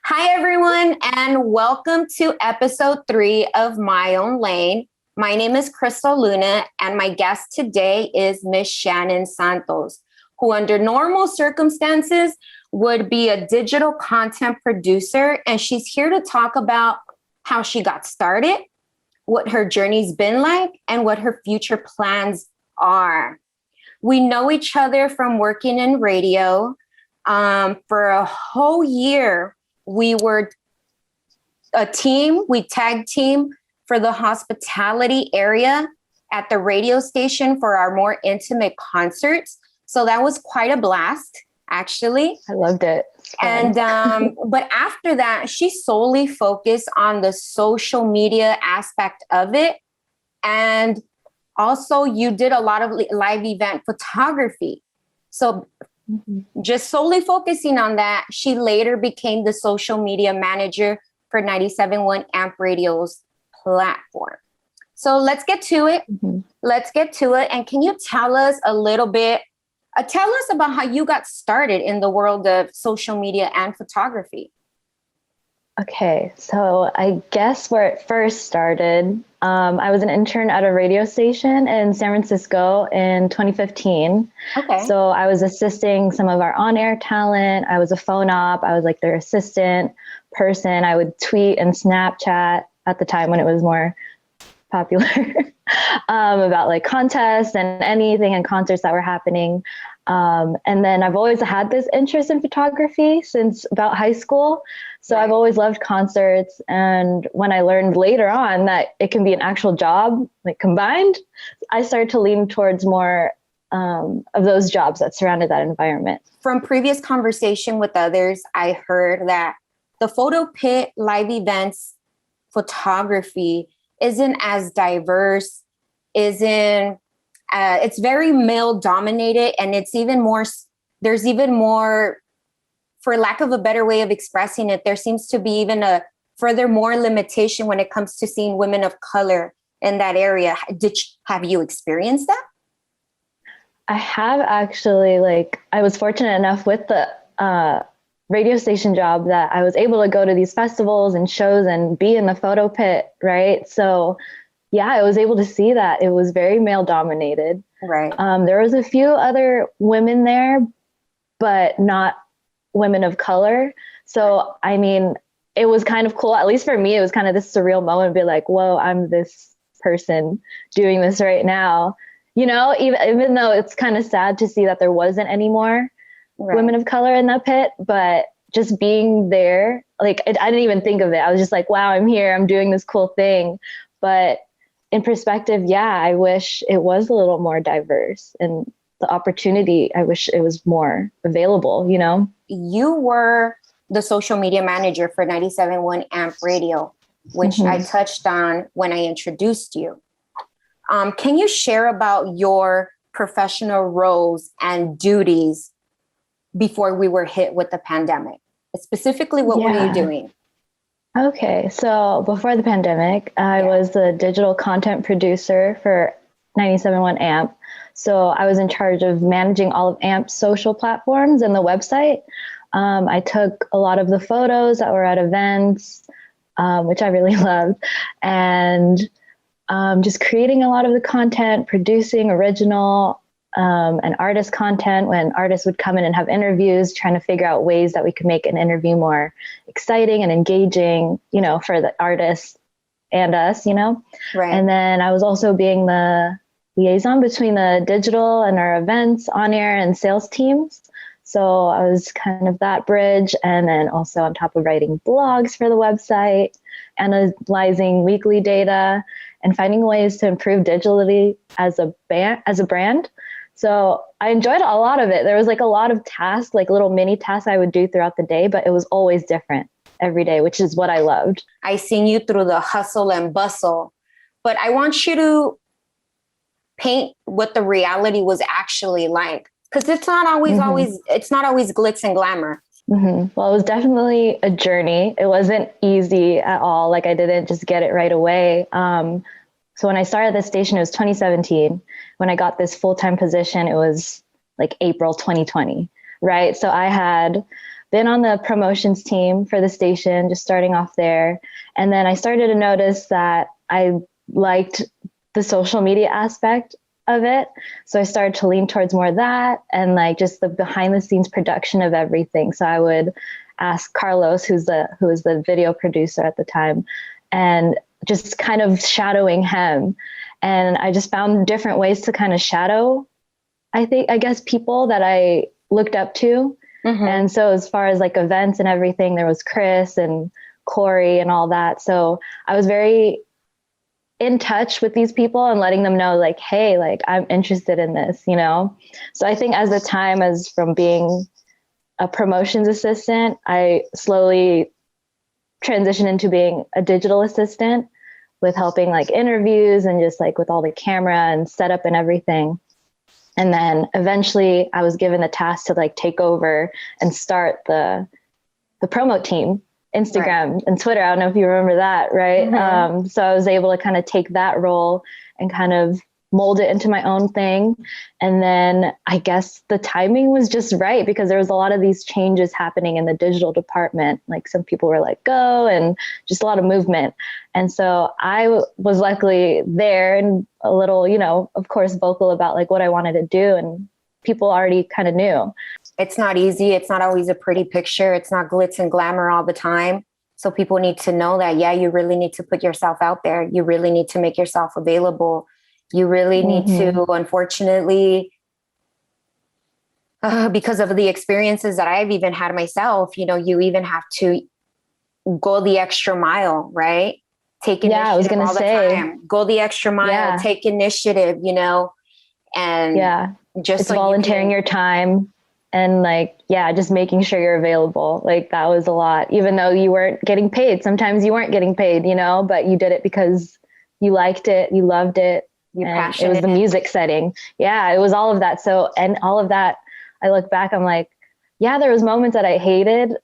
Hi, everyone, and welcome to episode 3 of My Own Lane. My name is Crystal Luna, and my guest today is Miss Shannon Santos, who, under normal circumstances, would be a digital content producer. And she's here to talk about how she got started, what her journey's been like, and what her future plans are. We know each other from working in radio. For a whole year, we were a team, we tag team for the hospitality area at the radio station for our more intimate concerts. So that was quite a blast, actually. I loved it. And but after that, she solely focused on the social media aspect of it. And also you did a lot of live event photography. So just solely focusing on that, she later became the social media manager for 97.1 AMP Radio's platform. So let's get to it. Let's get to it. And can you tell us a little bit, tell us about how you got started in the world of social media and photography? Okay, so I guess where it first started, I was an intern at a radio station in San Francisco in 2015. Okay. So I was assisting some of our on-air talent. I was a phone op. I was like their assistant person. I would tweet and Snapchat at the time when it was more popular about like contests and anything and concerts that were happening. And then I've always had this interest in photography since about high school. So I've always loved concerts. And when I learned later on that it can be an actual job, like combined, I started to lean towards more of those jobs that surrounded that environment. From previous conversation with others, I heard that the photo pit live events photography isn't as diverse, it's very male dominated, and it's even more, there's even more, for lack of a better way of expressing it, there seems to be even a furthermore limitation when it comes to seeing women of color in that area. Have you experienced that? I have actually, I was fortunate enough with the radio station job that I was able to go to these festivals and shows and be in the photo pit, right? So yeah, I was able to see that it was very male dominated. Right. There was a few other women there, but not women of color. So, I mean, it was kind of cool. At least for me, it was kind of this surreal moment to be like, whoa, I'm this person doing this right now. You know, even though it's kind of sad to see that there wasn't any more women of color in that pit, but just being there, I didn't even think of it. I was just like, wow, I'm here. I'm doing this cool thing. But in perspective, yeah, I wish it was a little more diverse, and the opportunity, I wish it was more available, you know? You were the social media manager for 97.1 AMP Radio, which I touched on when I introduced you. Can you share about your professional roles and duties before we were hit with the pandemic? Specifically, what were you doing? Okay, so before the pandemic, I was the digital content producer for 97.1 AMP. So I was in charge of managing all of AMP's social platforms and the website. I took a lot of the photos that were at events, which I really loved, and just creating a lot of the content, producing original and artist content when artists would come in and have interviews, trying to figure out ways that we could make an interview more exciting and engaging, you know, for the artists and us, you know? Right. And then I was also being the liaison between the digital and our events, on air and sales teams. So I was kind of that bridge. And then also on top of writing blogs for the website, analyzing weekly data, and finding ways to improve digitally as a brand. So I enjoyed a lot of it. There was a lot of tasks, little mini tasks I would do throughout the day, but it was always different every day, which is what I loved. I seen you through the hustle and bustle, but I want you to paint what the reality was actually like, because it's not always glitz and glamour. Mm-hmm. Well, it was definitely a journey. It wasn't easy at all. I didn't just get it right away. So when I started this station, it was 2017. When I got this full-time position, it was April 2020, right? So I had been on the promotions team for the station, just starting off there. And then I started to notice that I liked the social media aspect of it. So I started to lean towards more of that and like just the behind the scenes production of everything. So I would ask Carlos, who was the video producer at the time, and just kind of shadowing him. And I just found different ways to kind of shadow, I guess, people that I looked up to. Mm-hmm. And so as far as like events and everything, there was Chris and Corey and all that. So I was very in touch with these people and letting them know like, hey, like I'm interested in this, you know? So I think as the time as from being a promotions assistant, I slowly transitioned into being a digital assistant with helping like interviews and just like with all the camera and setup and everything. And then eventually I was given the task to like take over and start the promo team, Instagram right. and Twitter. I don't know if you remember that, right? Mm-hmm. So I was able to kind of take that role and kind of mold it into my own thing. And then I guess the timing was just right because there was a lot of these changes happening in the digital department. Like some people were like, go, and just a lot of movement. And so I was luckily there and a little, you know, of course, vocal about like what I wanted to do. And people already kind of knew. It's not easy. It's not always a pretty picture. It's not glitz and glamour all the time. So people need to know that, yeah, you really need to put yourself out there. You really need to make yourself available. You really need to, unfortunately, because of the experiences that I've even had myself, you know, you even have to go the extra mile, right? Take initiative I was gonna say, the time. Go the extra mile, take initiative, you know, and just it's so volunteering your time and like, just making sure you're available. Like that was a lot, even though you weren't getting paid. Sometimes you weren't getting paid, you know, but you did it because you liked it, you loved it. It was the music setting. Yeah, it was all of that. So, and all of that, I look back, I'm like, there was moments that I hated,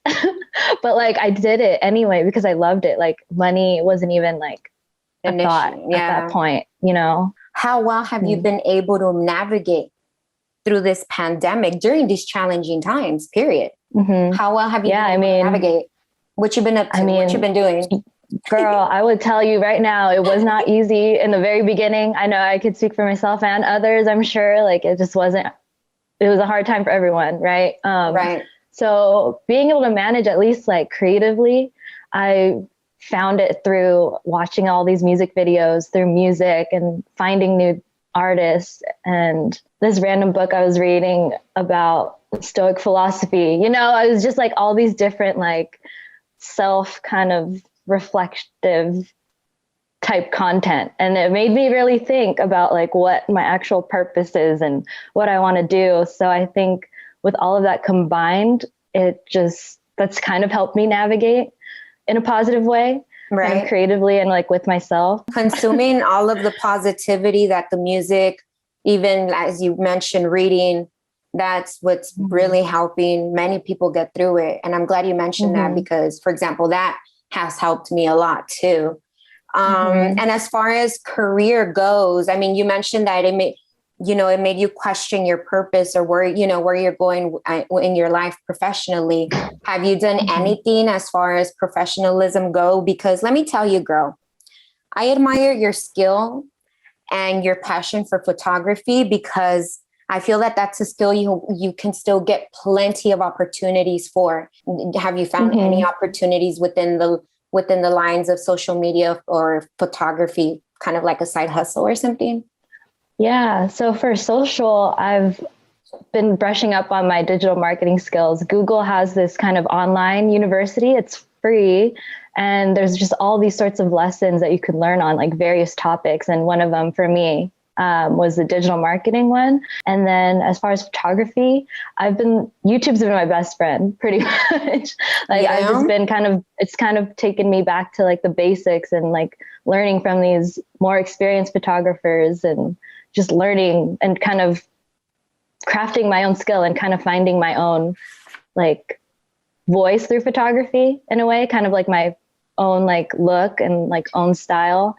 but like I did it anyway because I loved it. Like money wasn't even like a thought at that point, you know? How well have you been able to navigate through this pandemic during these challenging times, period? Mm-hmm. How well have you been able to navigate? What you've been up to? What you've been doing? Girl, I would tell you right now, it was not easy in the very beginning. I know I could speak for myself and others, I'm sure. Like it just wasn't, it was a hard time for everyone, right? Right. So being able to manage at least like creatively, I found it through watching all these music videos, through music and finding new artists. And this random book I was reading about Stoic philosophy, you know, I was just like all these different like self kind of reflective type content. And it made me really think about like what my actual purpose is and what I want to do. So I think with all of that combined, that's kind of helped me navigate in a positive way, right? Kind of creatively and like with myself. Consuming all of the positivity that the music, even as you mentioned, reading, that's what's really helping many people get through it. And I'm glad you mentioned that because, for example, that has helped me a lot too. And as far as career goes, I mean, you mentioned that it made you question your purpose or where you're going in your life professionally. Have you done anything as far as professionalism go? Because let me tell you, girl, I admire your skill and your passion for photography because I feel that that's a skill you can still get plenty of opportunities for. Have you found any opportunities within the lines of social media or photography, kind of like a side hustle or something? Yeah. So for social, I've been brushing up on my digital marketing skills. Google has this kind of online university. It's free. And there's just all these sorts of lessons that you could learn on like various topics. And one of them for me was the digital marketing one. And then as far as photography, YouTube's been my best friend pretty much. Like I've just been it's kind of taken me back to like the basics and like learning from these more experienced photographers and just learning and kind of crafting my own skill and kind of finding my own like voice through photography in a way, kind of like my own like look and like own style.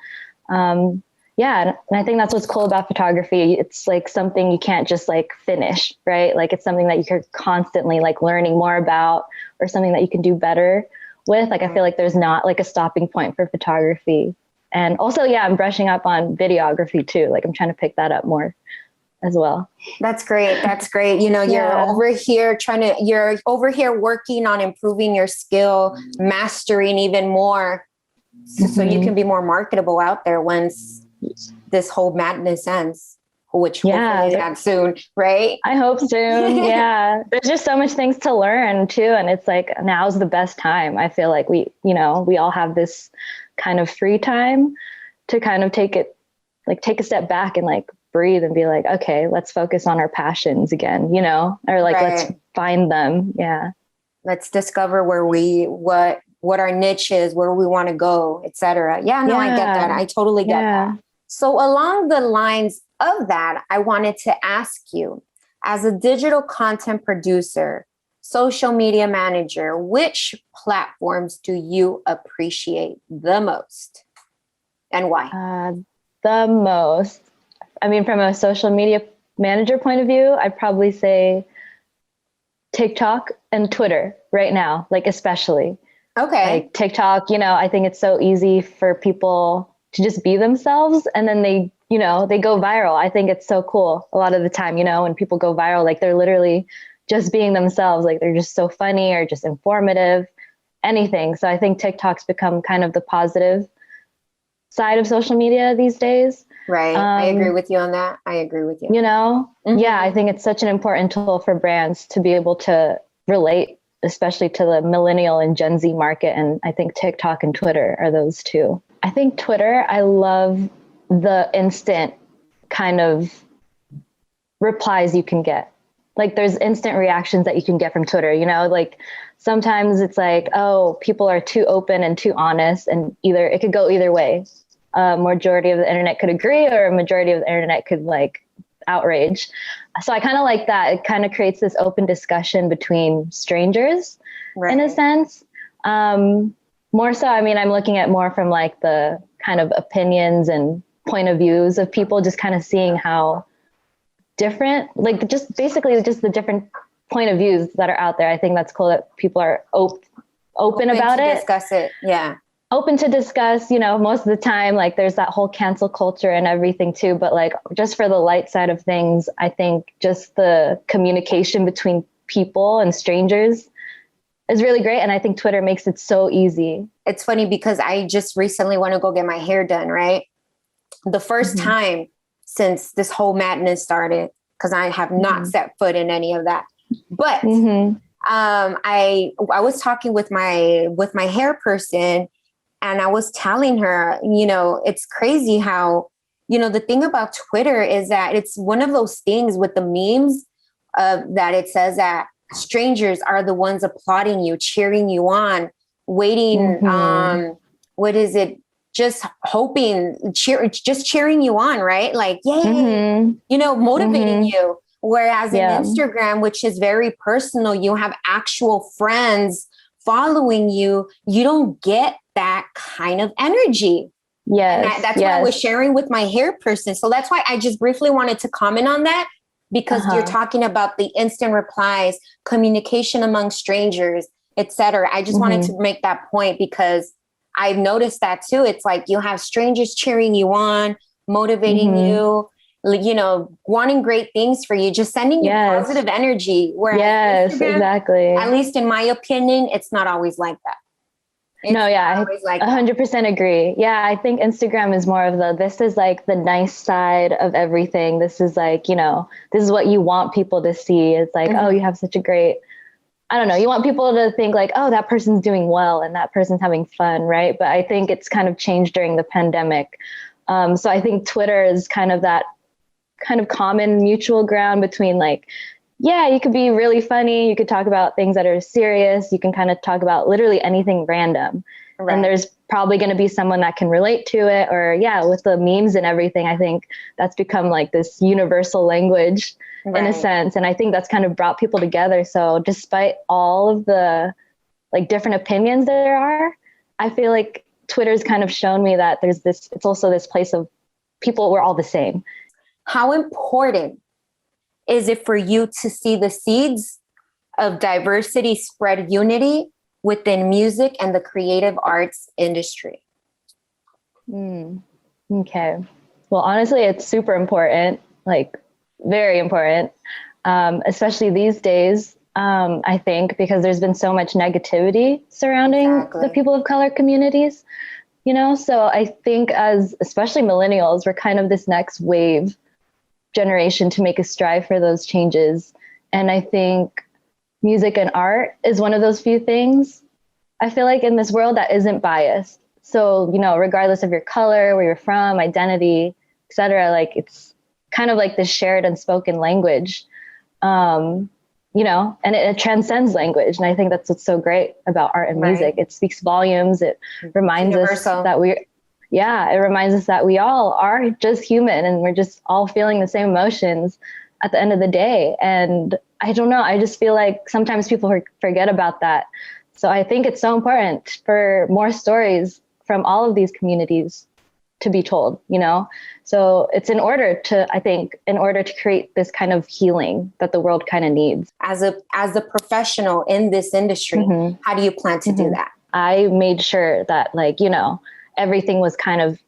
Yeah. And I think that's what's cool about photography. It's like something you can't just like finish, right? Like it's something that you're constantly like learning more about, or something that you can do better with. Like, I feel like there's not like a stopping point for photography. And also, yeah, I'm brushing up on videography too. Like I'm trying to pick that up more as well. That's great. That's great. You know, you're over here working on improving your skill, mastering even more, so you can be more marketable out there once this whole madness ends, which hopefully ends soon, right? I hope soon. Yeah. There's just so much things to learn too. And it's like, now's the best time. I feel like we all have this kind of free time to kind of take a step back and like breathe and be like, okay, let's focus on our passions again, or like, let's find them. Yeah. Let's discover what our niche is, where we want to go, etc. Yeah, no, I get that. I totally get that. So along the lines of that, I wanted to ask you, as a digital content producer, social media manager, which platforms do you appreciate the most and why? The most, I mean, from a social media manager point of view, I'd probably say TikTok and Twitter right now, like especially. Okay. Like TikTok, I think it's so easy for people to just be themselves, and then they go viral. I think it's so cool a lot of the time, when people go viral, like they're literally just being themselves. Like they're just so funny or just informative, anything. So I think TikTok's become kind of the positive side of social media these days. Right. I agree with you on that. I agree with you. Yeah, I think it's such an important tool for brands to be able to relate, especially to the millennial and Gen Z market. And I think TikTok and Twitter are those two. I think Twitter, I love the instant kind of replies you can get. Like there's instant reactions that you can get from Twitter, like sometimes it's like, oh, people are too open and too honest, and it could go either way. Majority of the internet could agree, or a majority of the internet could like outrage. So I kind of like that. It kind of creates this open discussion between strangers in a sense. More so, I mean, I'm looking at more from like the kind of opinions and point of views of people, just kind of seeing how different, like just basically just the different point of views that are out there. I think that's cool that people are open about it. Discuss it. Yeah. Open to discuss, most of the time, like there's that whole cancel culture and everything too. But like, just for the light side of things, I think just the communication between people and strangers is really great. And I think Twitter makes it so easy. It's funny because I just recently want to go get my hair done, right? The first time since this whole madness started, because I have not set foot in any of that. But I was talking with my hair person, and I was telling her, it's crazy how, the thing about Twitter is that it's one of those things with the memes that it says that strangers are the ones applauding you, cheering you on, waiting. What is it? Just hoping, just cheering you on, right? Like, yay, motivating you. Whereas in Instagram, which is very personal, you have actual friends following you. You don't get that kind of energy. Yes. And that's what I was sharing with my hair person. So that's why I just briefly wanted to comment on that, because you're talking about the instant replies, communication among strangers, etc. I just wanted to make that point because I've noticed that too. It's like you have strangers cheering you on, motivating you, wanting great things for you, just sending you positive energy. Whereas Instagram, exactly. At least in my opinion, it's not always like that. I 100% agree. Yeah, I think Instagram is more of this is like the nice side of everything. This is like, this is what you want people to see. It's like, oh, you have such a great, I don't know, you want people to think like, oh, that person's doing well and that person's having fun, right? But I think it's kind of changed during the pandemic. So I think Twitter is kind of that kind of common mutual ground between like, yeah, you could be really funny. You could talk about things that are serious. You can kind of talk about literally anything random. Right. And there's probably going to be someone that can relate to it. Or with the memes and everything, I think that's become like this universal language in a sense. And I think that's kind of brought people together. So despite all of the like different opinions there are, I feel like Twitter's kind of shown me that it's also this place of people were all the same. How important is it for you to see the seeds of diversity spread unity within music and the creative arts industry? Okay. Well, honestly, it's super important, like very important, especially these days. I think because there's been so much negativity surrounding the people of color communities, you know? So I think as especially millennials, we're kind of this next wave generation to make a strive for those changes. And I think music and art is one of those few things I feel like in this world that isn't biased. So, you know, regardless of your color, where you're from, identity, et cetera, like it's kind of like this shared unspoken language, you know, and it transcends language. And I think that's what's so great about art and music. It speaks volumes. It reminds us that it reminds us that we all are just human and we're just all feeling the same emotions at the end of the day. And I don't know, I just feel like sometimes people forget about that. So I think it's so important for more stories from all of these communities to be told, you know? So it's in order to create this kind of healing that the world kind of needs. As a professional in this industry, how do you plan to do that? I made sure that, like, you know, everything was kind of,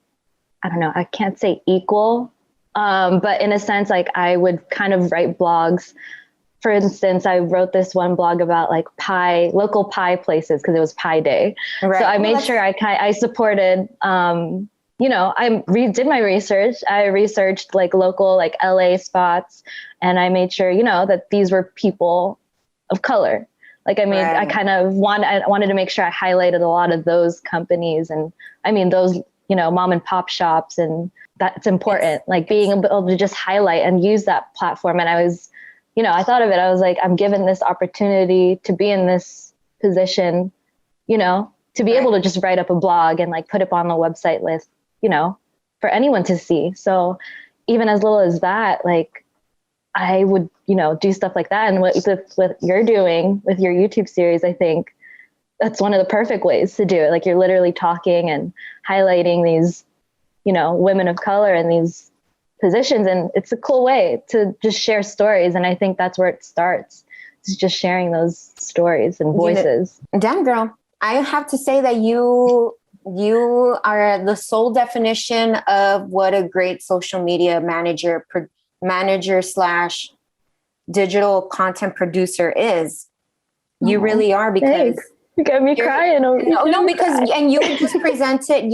I don't know, I can't say equal, but in a sense, like I would kind of write blogs. For instance, I wrote this one blog about like local pie places because it was Pie Day. Right. So I made sure I supported, you know, did my research. I researched like local, like LA spots, and I made sure, you know, that these were people of color. Like I kind of wanted to make sure I highlighted a lot of those companies, and I mean those, you know, mom and pop shops, and that's important. Like being able to just highlight and use that platform. And I was, you know, I thought of it, I was like, I'm given this opportunity to be in this position, you know, to be able to just write up a blog and like put it on the website list, you know, for anyone to see. So even as little as that, like I would, you know, do stuff like that. And what you're doing with your YouTube series, I think that's one of the perfect ways to do it. Like you're literally talking and highlighting these, you know, women of color in these positions. And it's a cool way to just share stories. And I think that's where it starts. It's just sharing those stories and voices. Damn, girl. I have to say that you are the sole definition of what a great social media manager / digital content producer is. You really are, because thanks. You got me crying over here. No, because and you just presented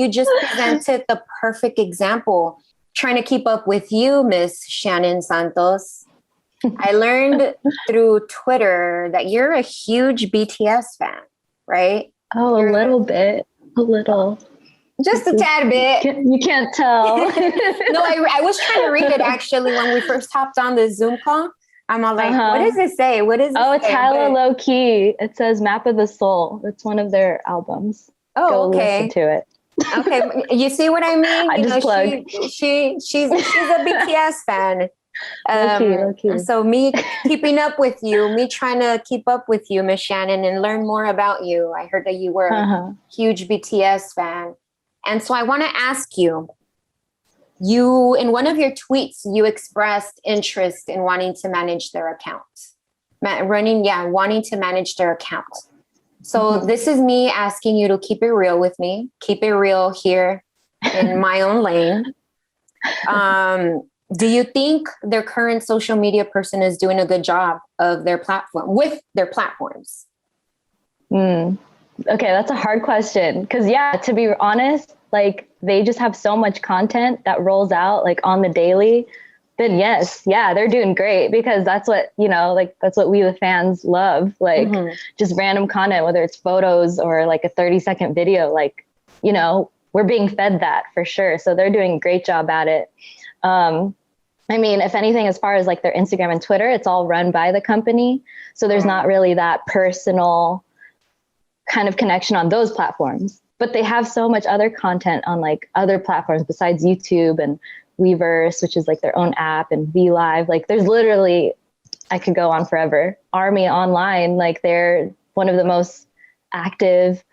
the perfect example. Trying to keep up with you, Miss Shannon Santos. I learned through Twitter that you're a huge BTS fan, right? Oh, a little bit. A little. Just a tad bit. You can't tell. No, I was trying to read it actually when we first hopped on the Zoom call. I'm all like, what does it say? What is it? Oh, it's hella low key. It says Map of the Soul. It's one of their albums. Oh, okay. Listen to it. Okay, you see what I mean? I just plugged. She's a BTS fan. Low key. So me keeping up with you, me trying to keep up with you, Miss Shannon, and learn more about you. I heard that you were a huge BTS fan. And so I want to ask you, in one of your tweets, you expressed interest in wanting to manage their account. Wanting to manage their account. So this is me asking you to keep it real with me, keep it real here in my own lane. Do you think their current social media person is doing a good job of their platform with their platforms? Okay, that's a hard question. Because to be honest, like they just have so much content that rolls out like on the daily. Then they're doing great, because that's what, you know, like that's what we the fans love, like just random content, whether it's photos or like a 30-second video, like, you know, we're being fed that for sure. So they're doing a great job at it. I mean, if anything, as far as like their Instagram and Twitter, it's all run by the company. So there's not really that personal kind of connection on those platforms, but they have so much other content on like other platforms besides YouTube and Weverse, which is like their own app, and VLive. Like there's literally, I could go on forever. Army Online, like they're one of the most active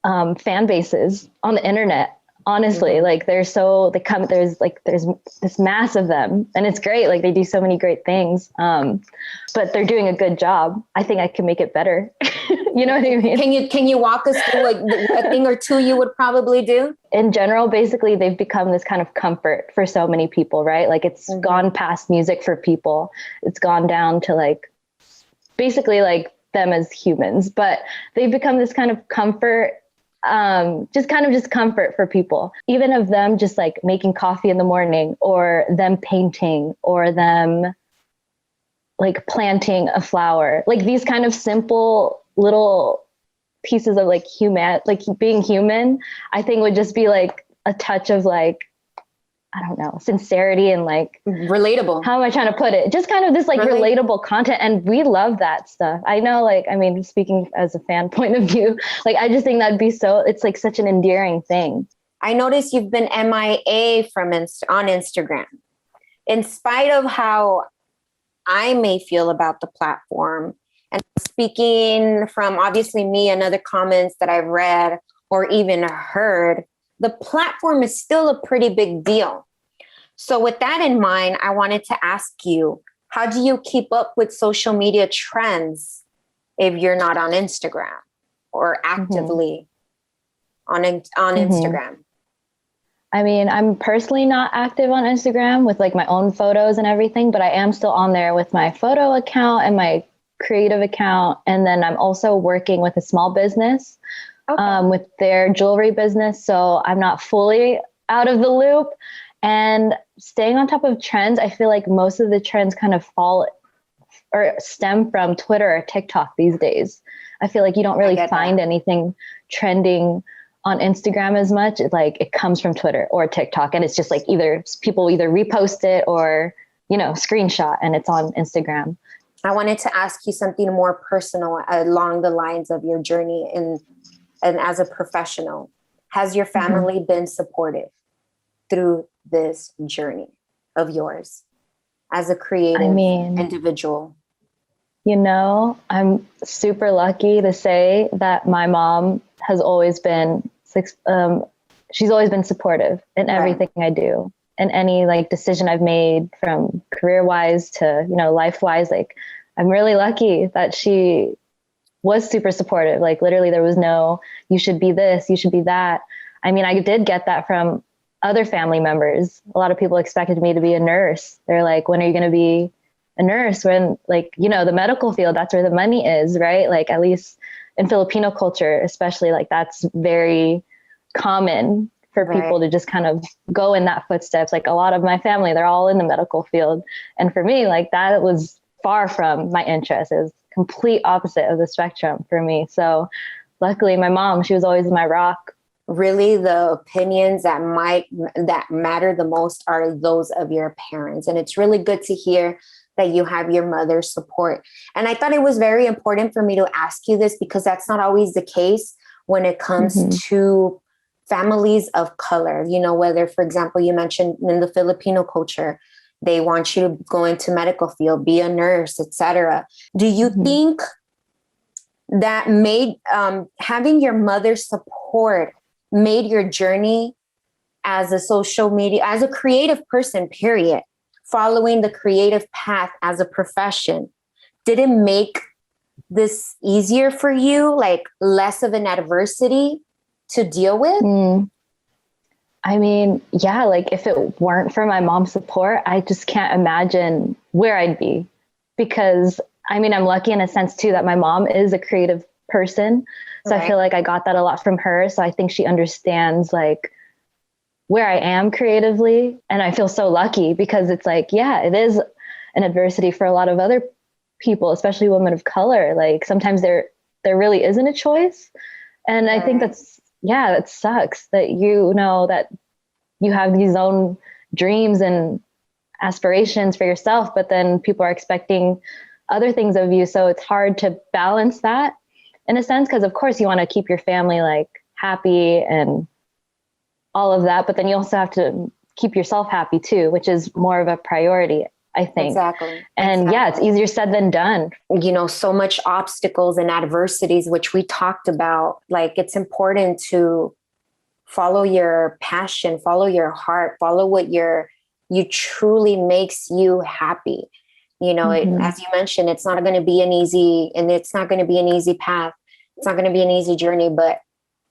fan bases on the internet. Honestly, like there's this mass of them, and it's great. Like they do so many great things. But they're doing a good job. I think I can make it better. You know what I mean? Can you walk us through like a thing or two you would probably do? In general, basically they've become this kind of comfort for so many people, right? Like it's gone past music for people. It's gone down to like basically like them as humans, but they've become this kind of comfort, just comfort for people, even of them just like making coffee in the morning, or them painting, or them like planting a flower, like these kind of simple little pieces of like being human, I think would just be like a touch of like, I don't know, sincerity and like relatable. How am I trying to put it? Just kind of this like relatable content. And we love that stuff. I know, like, I mean, speaking as a fan point of view, like, I just think that'd be it's like such an endearing thing. I noticed you've been MIA on Instagram. In spite of how I may feel about the platform, and speaking from obviously me and other comments that I've read or even heard, the platform is still a pretty big deal. So with that in mind, I wanted to ask you, how do you keep up with social media trends if you're not on Instagram or actively on Instagram? I mean, I'm personally not active on Instagram with like my own photos and everything, but I am still on there with my photo account and my creative account. And then I'm also working with a small business with their jewelry business. So I'm not fully out of the loop. And staying on top of trends, I feel like most of the trends kind of fall or stem from Twitter or TikTok these days. I feel like you don't really find anything trending on Instagram as much. It comes from Twitter or TikTok, and it's just like people either repost it or, screenshot, and it's on Instagram. I wanted to ask you something more personal along the lines of your journey and as a professional. Has your family been supportive through this journey of yours as a creative individual? I'm super lucky to say that my mom has always been, she's always been supportive in everything I do, and any like decision I've made, from career wise to, life wise. Like, I'm really lucky that she was super supportive. Like literally there was no, you should be this, you should be that. I mean, I did get that from other family members. A lot of people expected me to be a nurse. They're like, when are you going to be a nurse? When, like, the medical field, that's where the money is, right? Like, at least in Filipino culture, especially, like, that's very common for people to just kind of go in that footsteps. Like, a lot of my family, they're all in the medical field. And for me, like, that was far from my interest. It was complete opposite of the spectrum for me. So luckily my mom, she was always my rock. Really, the opinions that matter the most are those of your parents. And it's really good to hear that you have your mother's support. And I thought it was very important for me to ask you this, because that's not always the case when it comes to families of color. Whether, for example, you mentioned in the Filipino culture, they want you to go into medical field, be a nurse, etc. Do you think that having your mother's support made your journey as a creative person, period, following the creative path as a profession, did it make this easier for you, like less of an adversity to deal with? I mean, yeah, like if it weren't for my mom's support, I just can't imagine where I'd be. Because I mean, I'm lucky in a sense too, that my mom is a creative person. So I feel like I got that a lot from her. So I think she understands like where I am creatively. And I feel so lucky, because it's like, yeah, it is an adversity for a lot of other people, especially women of color. Like sometimes there really isn't a choice. And I think that sucks that that you have these own dreams and aspirations for yourself, but then people are expecting other things of you. So it's hard to balance that in a sense, because of course you want to keep your family like happy and all of that, but then you also have to keep yourself happy too, which is more of a priority, I think. Exactly. And yeah, it's easier said than done. So much obstacles and adversities, which we talked about. Like, it's important follow your passion, follow your heart, follow what you truly makes you happy. As you mentioned, it's not going to be it's not going to be an easy path. It's not going to be an easy journey, but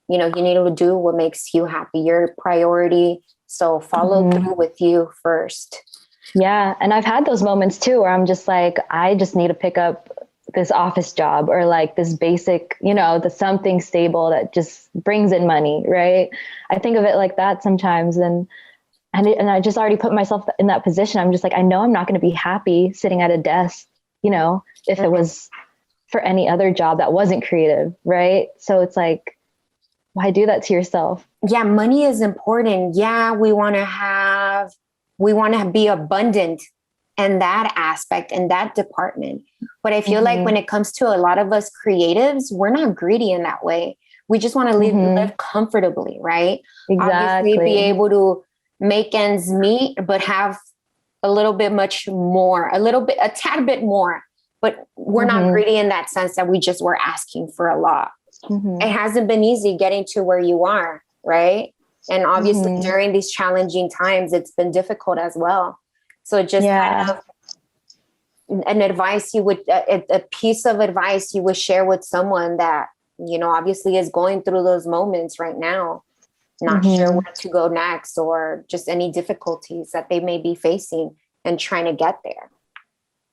you need to do what makes you happy, your priority. So follow through with you first. Yeah. And I've had those moments too, where I'm just like, I just need to pick up this office job or like this basic, the something stable that just brings in money. Right. I think of it like that sometimes. And I just already put myself in that position. I'm just like, I know I'm not going to be happy sitting at a desk, if it was for any other job that wasn't creative. Right. So it's like, why do that to yourself? Yeah. Money is important. Yeah. We want to be abundant in that aspect, in that department. But I feel like when it comes to a lot of us creatives, we're not greedy in that way. We just want to live comfortably, right? Exactly. Obviously be able to make ends meet, but have a little bit much more, a tad bit more. But we're not greedy in that sense that we're asking for a lot. It hasn't been easy getting to where you are, right? And obviously during these challenging times, it's been difficult as well. So just kind of an advice a piece of advice you would share with someone that, obviously is going through those moments right now, not sure where to go next, or just any difficulties that they may be facing and trying to get there.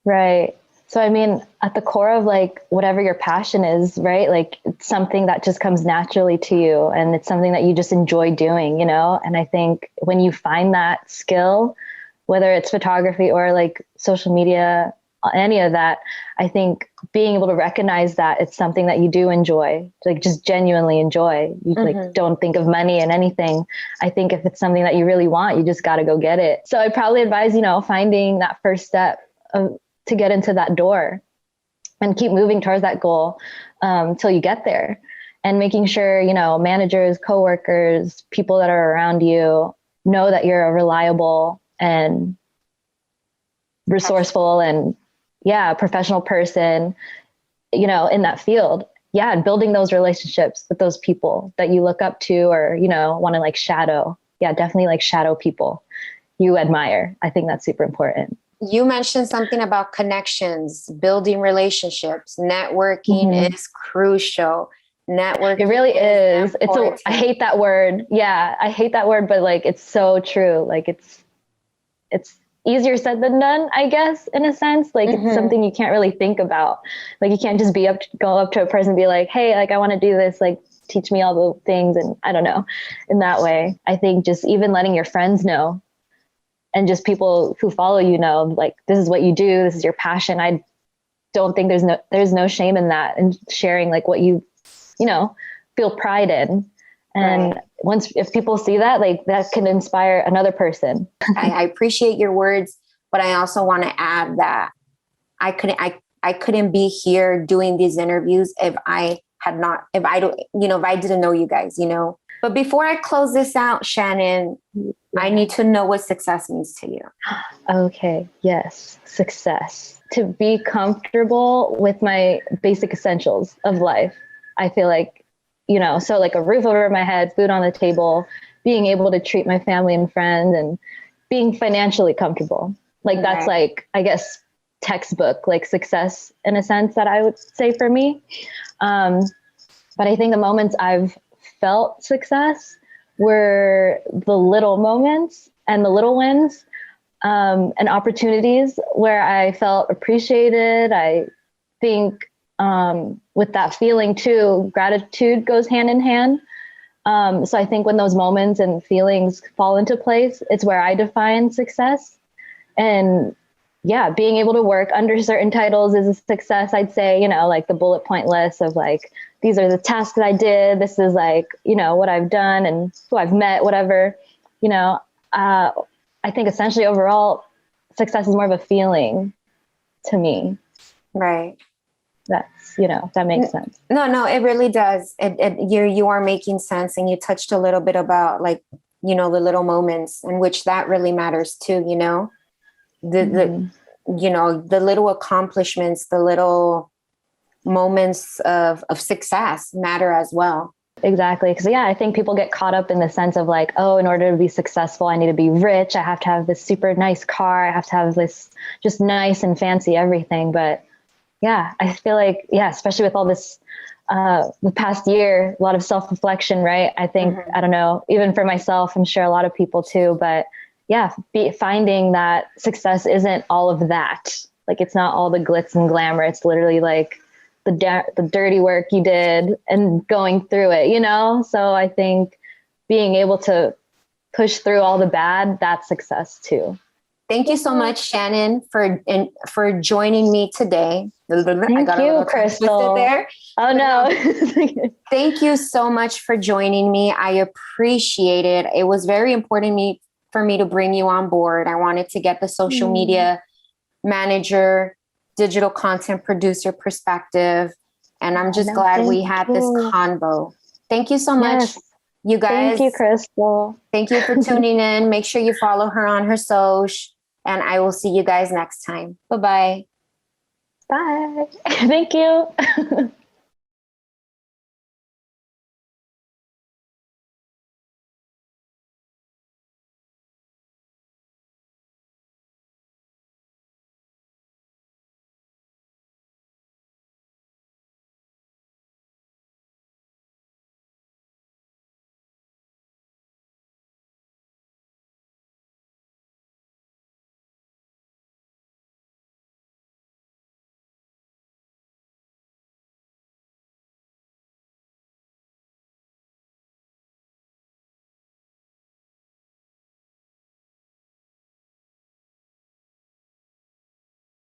Right. So, I mean, at the core of like whatever your passion is, right? Like it's something that just comes naturally to you and it's something that you just enjoy doing, And I think when you find that skill, whether it's photography or like social media, any of that, I think being able to recognize that it's something that you do enjoy, like just genuinely enjoy. You like don't think of money and anything. I think if it's something that you really want, you just got to go get it. So I'd probably advise, finding that first step to get into that door and keep moving towards that goal till you get there, and making sure, managers, coworkers, people that are around you know that you're a reliable and resourceful and professional person, in that field. Yeah. And building those relationships with those people that you look up to or, want to like shadow. Yeah, definitely like shadow people you admire. I think that's super important. You mentioned something about connections, building relationships, networking is crucial. Networking. It really is. I hate that word. Yeah. I hate that word, but like, it's so true. Like it's easier said than done, I guess, in a sense. Like it's something you can't really think about. Like you can't just go up to a person and be like, hey, like I want to do this, like teach me all the things. And I don't know, in that way. I think just even letting your friends know and just people who follow like this is what you do, this is your passion. I don't think there's no shame in that, and sharing like what you feel pride in. And if people see that, like that can inspire another person. I appreciate your words, but I also want to add that I couldn't be here doing these interviews if I didn't know you guys, But before I close this out, Shannon, I need to know what success means to you. Okay. Yes. Success. To be comfortable with my basic essentials of life. I feel like, so like a roof over my head, food on the table, being able to treat my family and friends, and being financially comfortable. Like that's like, I guess, textbook, like success in a sense that I would say for me. But I think the moments I've felt success were the little moments and the little wins, and opportunities where I felt appreciated. I think with that feeling too, gratitude goes hand in hand. So I think when those moments and feelings fall into place, it's where I define success. And being able to work under certain titles is a success. I'd say, like the bullet point list of like, these are the tasks I did. This is like, what I've done and who I've met, whatever, I think essentially overall success is more of a feeling to me. Right. That's, that makes sense. No, it really does. You are making sense. And you touched a little bit about like, the little moments in which that really matters too, the little accomplishments, the little moments of success matter as well. Exactly. Because, yeah, I think people get caught up in the sense of like, oh, in order to be successful, I need to be rich. I have to have this super nice car. I have to have this just nice and fancy everything. But yeah, I feel like, yeah, especially with all this, the past year, a lot of self-reflection, right? I think, I don't know, even for myself, I'm sure a lot of people too, but yeah, finding that success isn't all of that. Like, it's not all the glitz and glamour. It's literally like the dirty work you did and going through it, you know? So I think being able to push through all the bad, that's success too. Thank you so much, Shannon, for joining me today. Thank you, Crystal. There. Oh, no. Thank you so much for joining me. I appreciate it. It was very important for me to bring you on board. I wanted to get the social media manager, digital content producer perspective. And I'm just glad we had this convo. Thank you so much. Yes. You guys. Thank you, Crystal. Thank you for tuning in. Make sure you follow her on her social. And I will see you guys next time. Bye-bye. Bye. Thank you.